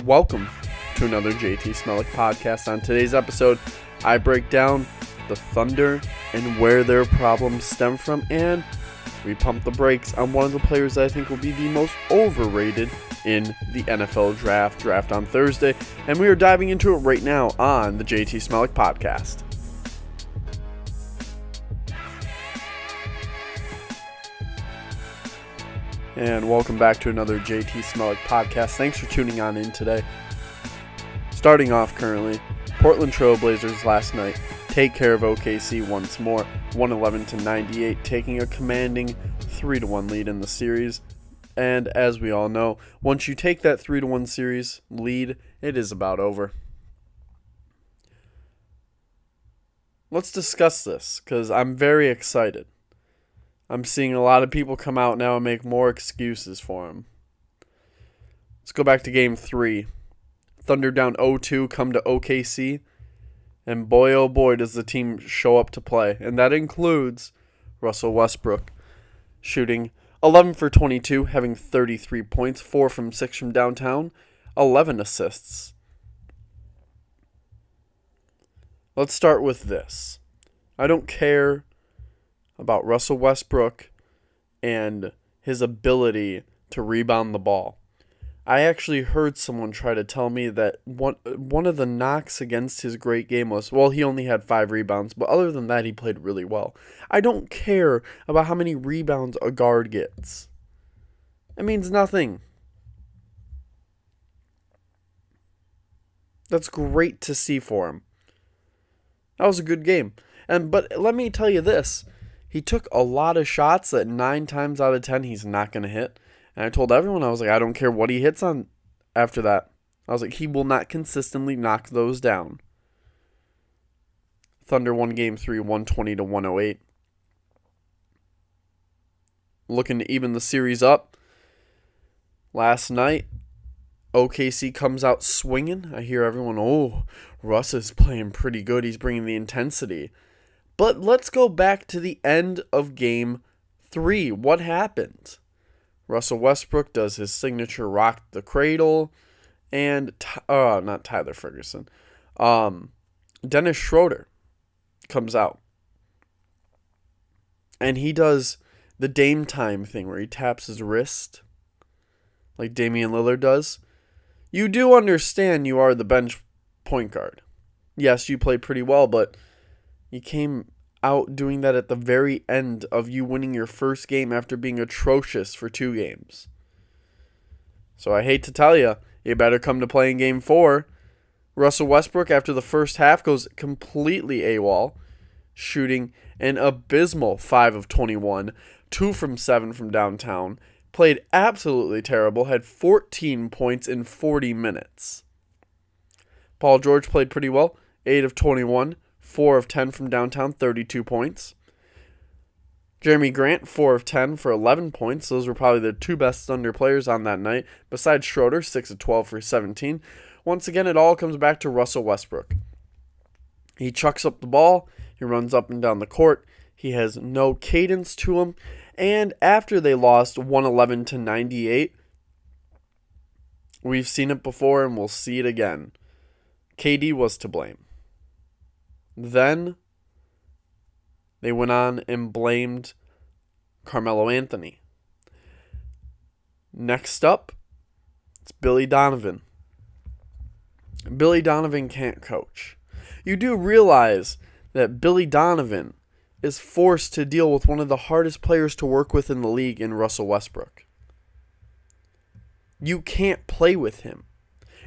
Welcome to another JT Smelik Podcast. On today's episode, I break down the Thunder and where their problems stem from, and we pump the brakes on one of the players that I think will be the most overrated in the NFL draft on Thursday, and we are diving into it right now on the JT Smelik Podcast. And welcome back to another JT Smelik Podcast. Thanks for tuning on in today. Starting off currently, Portland Trail Blazers last night take care of OKC once more, 111-98, taking a commanding 3-1 lead in the series. And as we all know, once you take that 3-1 series lead, it is about over. Let's discuss this, because I'm very excited. I'm seeing a lot of people come out now and make more excuses for him. Let's go back to Game 3. Thunder down 0-2, come to OKC. And boy, oh boy, does the team show up to play. And that includes Russell Westbrook, shooting 11 for 22, having 33 points, 4 from 6 from downtown, 11 assists. Let's start with this. I don't care about Russell Westbrook and his ability to rebound the ball. I actually heard someone try to tell me that one of the knocks against his great game was, well, he only had 5 rebounds, but other than that, he played really well. I don't care about how many rebounds a guard gets. It means nothing. That's great to see for him. That was a good game. But let me tell you this. He took a lot of shots that 9 times out of 10 he's not going to hit. And I told everyone, I was like, I don't care what he hits on after that. I was like, he will not consistently knock those down. Thunder won Game 3, 120-108. Looking to even the series up. Last night, OKC comes out swinging. I hear everyone, oh, Russ is playing pretty good. He's bringing the intensity. But let's go back to the end of Game 3. What happened? Russell Westbrook does his signature rock the cradle. And, not Tyler Ferguson. Dennis Schroeder comes out. And he does the Dame time thing where he taps his wrist. Like Damian Lillard does. You do understand you are the bench point guard. Yes, you played pretty well, but you came out doing that at the very end of you winning your first game after being atrocious for 2 games. So I hate to tell you, you better come to play in Game 4. Russell Westbrook, after the first half, goes completely AWOL, shooting an abysmal 5 of 21, 2 from 7 from downtown, played absolutely terrible, had 14 points in 40 minutes. Paul George played pretty well, 8 of 21, 4 of 10 from downtown, 32 points. Jeremy Grant, 4 of 10 for 11 points. Those were probably the 2 best Thunder players on that night. Besides Schroeder, 6 of 12 for 17. Once again, it all comes back to Russell Westbrook. He chucks up the ball. He runs up and down the court. He has no cadence to him. And after they lost 111-98, we've seen it before and we'll see it again. KD was to blame. Then they went on and blamed Carmelo Anthony. Next up, it's Billy Donovan. Billy Donovan can't coach. You do realize that Billy Donovan is forced to deal with one of the hardest players to work with in the league in Russell Westbrook. You can't play with him.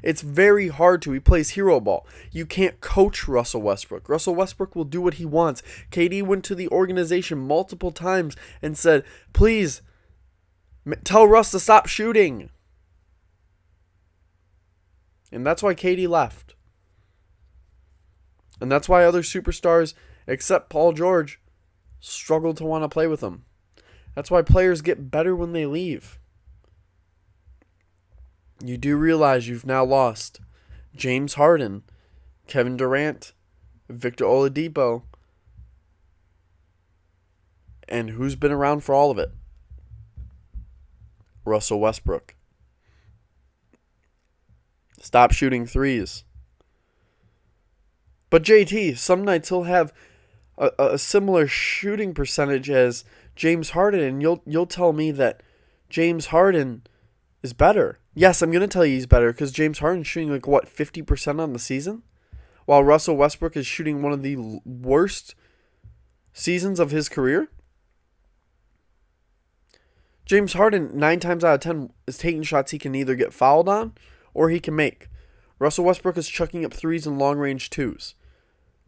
It's very hard to. He plays hero ball. You can't coach Russell Westbrook. Russell Westbrook will do what he wants. KD went to the organization multiple times and said, please, tell Russ to stop shooting. And that's why KD left. And that's why other superstars, except Paul George, struggle to want to play with him. That's why players get better when they leave. You do realize you've now lost James Harden, Kevin Durant, Victor Oladipo, and who's been around for all of it? Russell Westbrook. Stop shooting threes. But JT, some nights he'll have a similar shooting percentage as James Harden, and you'll tell me that James Harden is better. Yes, I'm going to tell you he's better because James Harden's shooting 50% on the season, while Russell Westbrook is shooting one of the worst seasons of his career. James Harden, 9 times out of 10, is taking shots he can either get fouled on or he can make. Russell Westbrook is chucking up threes and long-range twos.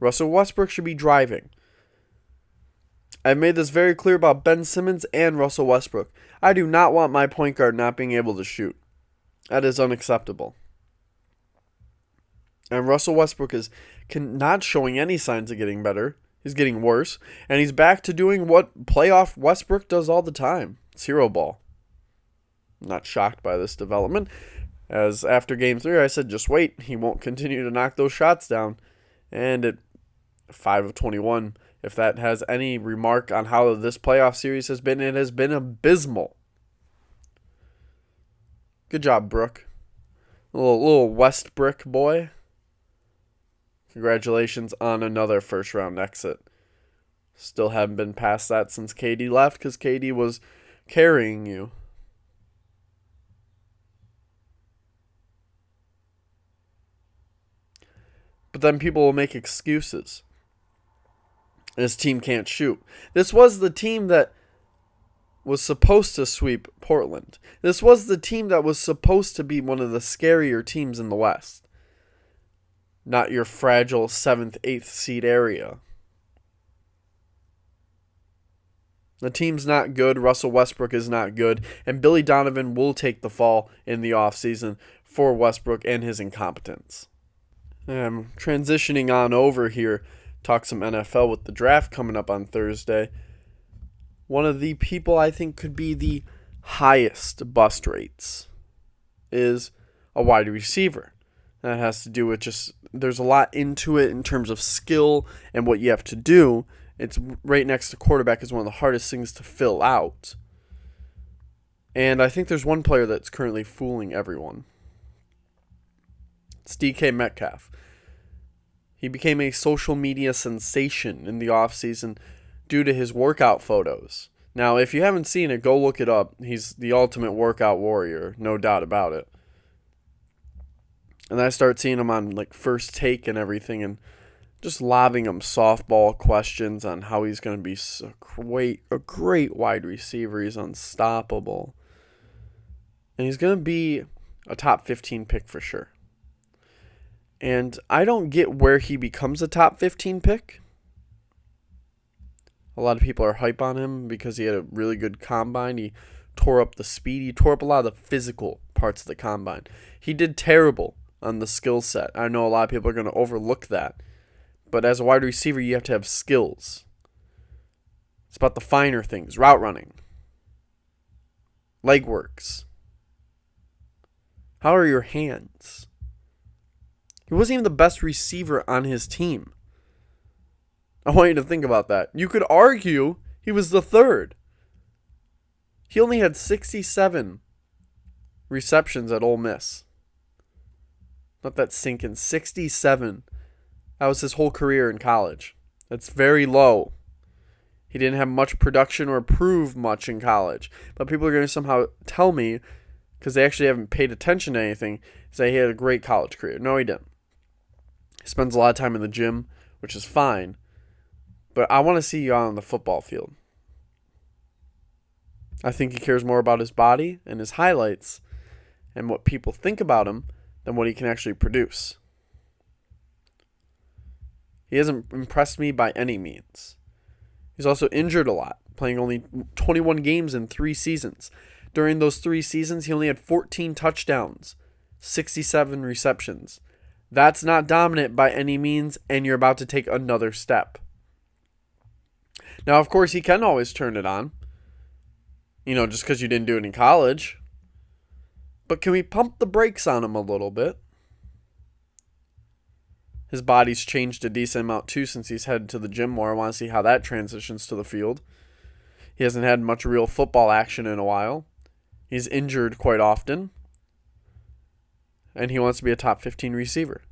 Russell Westbrook should be driving. I've made this very clear about Ben Simmons and Russell Westbrook. I do not want my point guard not being able to shoot. That is unacceptable. And Russell Westbrook is not showing any signs of getting better. He's getting worse. And he's back to doing what playoff Westbrook does all the time. It's hero ball. I'm not shocked by this development. As after Game 3, I said, just wait. He won't continue to knock those shots down. And at 5 of 21, if that has any remark on how this playoff series has been, it has been abysmal. Good job, Brooke. Little Westbrook boy. Congratulations on another first-round exit. Still haven't been past that since KD left because KD was carrying you. But then people will make excuses. His team can't shoot. This was the team that was supposed to sweep Portland. This was the team that was supposed to be one of the scarier teams in the West. Not your fragile 7th, 8th seed area. The team's not good. Russell Westbrook is not good. And Billy Donovan will take the fall in the offseason for Westbrook and his incompetence. I'm transitioning on over here. Talk some NFL with the draft coming up on Thursday. One of the people I think could be the highest bust rates is a wide receiver. That has to do with just, there's a lot into it in terms of skill and what you have to do. It's right next to quarterback is one of the hardest things to fill out. And I think there's one player that's currently fooling everyone. It's DK Metcalf. He became a social media sensation in the offseason due to his workout photos. Now, if you haven't seen it, go look it up. He's the ultimate workout warrior, no doubt about it. And I start seeing him on First Take and everything and just lobbing him softball questions on how he's going to be a great wide receiver. He's unstoppable. And he's going to be a top 15 pick for sure. And I don't get where he becomes a top 15 pick. A lot of people are hype on him because he had a really good combine. He tore up the speed. He tore up a lot of the physical parts of the combine. He did terrible on the skill set. I know a lot of people are going to overlook that. But as a wide receiver, you have to have skills. It's about the finer things. Route running. Leg works. How are your hands? He wasn't even the best receiver on his team. I want you to think about that. You could argue he was the third. He only had 67 receptions at Ole Miss. Let that sink in. 67. That was his whole career in college. That's very low. He didn't have much production or prove much in college. But people are going to somehow tell me, because they actually haven't paid attention to anything, say he had a great college career. No, he didn't. He spends a lot of time in the gym, which is fine. But I want to see you out on the football field. I think he cares more about his body and his highlights and what people think about him than what he can actually produce. He hasn't impressed me by any means. He's also injured a lot, playing only 21 games in 3 seasons. During those 3 seasons, he only had 14 touchdowns, 67 receptions. That's not dominant by any means, and you're about to take another step. Now, of course, he can always turn it on. Just because you didn't do it in college. But can we pump the brakes on him a little bit? His body's changed a decent amount too since he's headed to the gym more. I want to see how that transitions to the field. He hasn't had much real football action in a while. He's injured quite often. and he wants to be a top 15 receiver.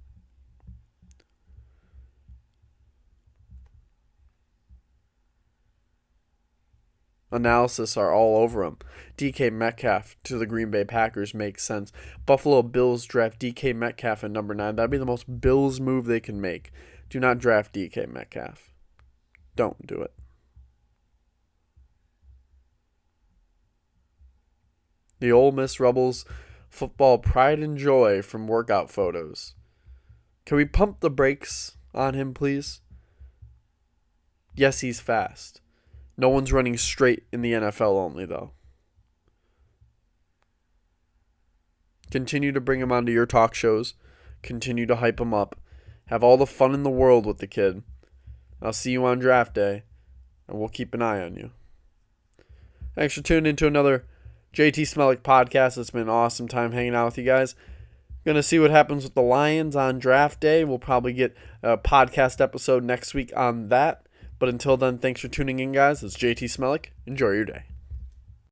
Analysis are all over him. DK Metcalf to the Green Bay Packers makes sense. Buffalo Bills draft DK Metcalf at number 9. That'd be the most Bills move they can make. Do not draft DK Metcalf. Don't do it. The Ole Miss Rebels football pride and joy from workout photos. Can we pump the brakes on him, please? Yes, he's fast. No one's running straight in the NFL only, though. Continue to bring him onto your talk shows. Continue to hype him up. Have all the fun in the world with the kid. I'll see you on draft day, and we'll keep an eye on you. Thanks for tuning into another JT Smelik Podcast. It's been an awesome time hanging out with you guys. Going to see what happens with the Lions on draft day. We'll probably get a podcast episode next week on that. But until then, thanks for tuning in, guys. It's JT Smelik. Enjoy your day.